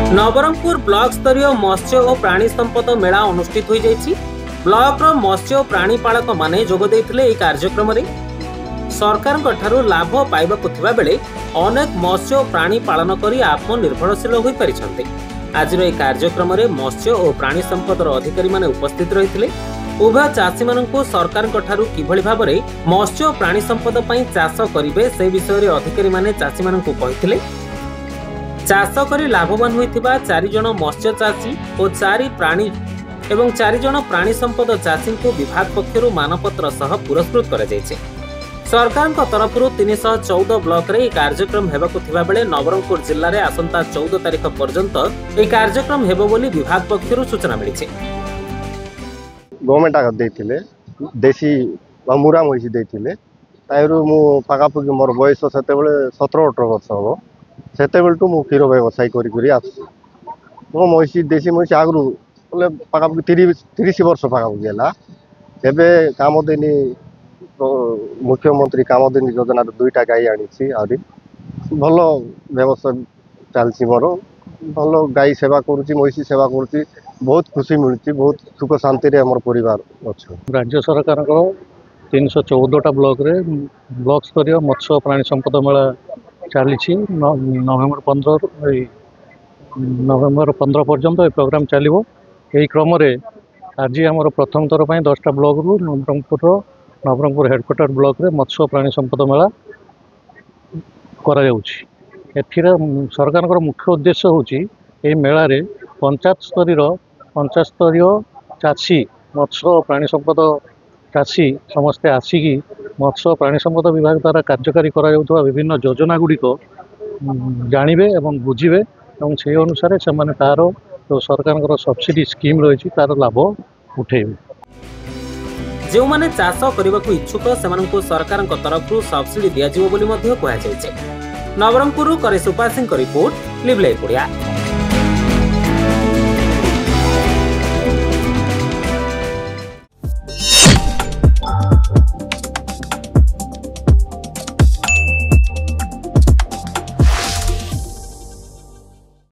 Nabarangpur block स्तरीय मत्स्य और प्राणी संपद मेला अनुष्ठित हो जाइछि। ब्लॉक रो मत्स्य और प्राणीपालक माने जोग देथिले एई कार्यक्रम रे। सरकार ठारू लाभ पाइबाकु थिबा बेले अनेक मत्स्य और प्राणी पालन करी आत्मनिर्भरशील होई परिछन्ते। आजिर एई कार्यक्रम रे मत्स्य और प्राणी संपद अधिकारी माने उपस्थित रहिथिले। उभय चाषी माननकु सरकार ठारू किभଳି भाबरे मत्स्य और प्राणी संपद पई चाष करिवे से विषय रे अधिकारी माने चाषी माननकु कहिथिले। चाष करी लाभवान होइथिबा 4 जण मत्स्य चाषी और 4 प्राणी एवं 4 जण प्राणी संपद चाषी को विभाग पक्षरु मानपत्र सह पुरस्कृत करा जायछि। सरकार तरफरु 314 ब्लॉक रे कार्यक्रम हेबाकु थिबा बेले नवरंगपुर जिल्ला रे आसंता 14 तारिख पर्यंत ए कार्यक्रम हेबो बोली विभाग पक्षरु सूचना मिलिछि। गवर्नमेंट आगर देथिले देशी मुरा मइसी देथिले तायरु मु पाकापुकी मोर बयस सेते बेले 17-18 वर्ष हो। सेते बेलटू मु क्षीर व्यवसाय करी करी आस मो मइसी देशी मइसी आगरु बोले पाकापुकी 30 वर्ष पाकापुकी हला। एबे कामदेनी मुख्यमंत्री कामदेनी योजना 2टा गाई आनी आदि भल व्यवसाय चलछि। मोर भल गाई सेवा करूची मइसी सेवा करूची बहुत खुशी मिलुची बहुत सुख शांति रे हमर परिवार अछि। राज्य सरकार को 314टा ब्लॉक रे ब्लॉक स्तरीय मत्स्य प्राणी संपद मेला चली नवेम्बर 15 पर्यंत ये प्रोग्राम चलो। यही क्रम आज आम प्रथम थर पर 10टा ब्लॉक रु नवरंगपुर हेडक्वार्टर ब्लॉक रे मत्स्य प्राणी संपद मेला करा जाउछि। एथिरे सरकार को मुख्य उद्देश्य होछि ए मेला रे पंचायत स्तरीय चाषी मत्स्य प्राणी संपद चाषी समस्ते आसिकी मत्स्य प्राणी संपद विभाग द्वारा कार्यकारी करा जाउथबा विभिन्न योजना गुड़िक जानिबे एवं बुझिबे एवं से अनुसार से माने तार जो सरकार सब्सिडी स्कीम रही तार लाभ उठेबे। जो माने चाष करबाकू इच्छुक सेमानकू सरकार तरफ सब्सिडी दिया जिवो बोली मध्य कहा जायछि। नवरंगपुर करे सुपा सिंह रिपोर्ट लिवलाइपुरिया।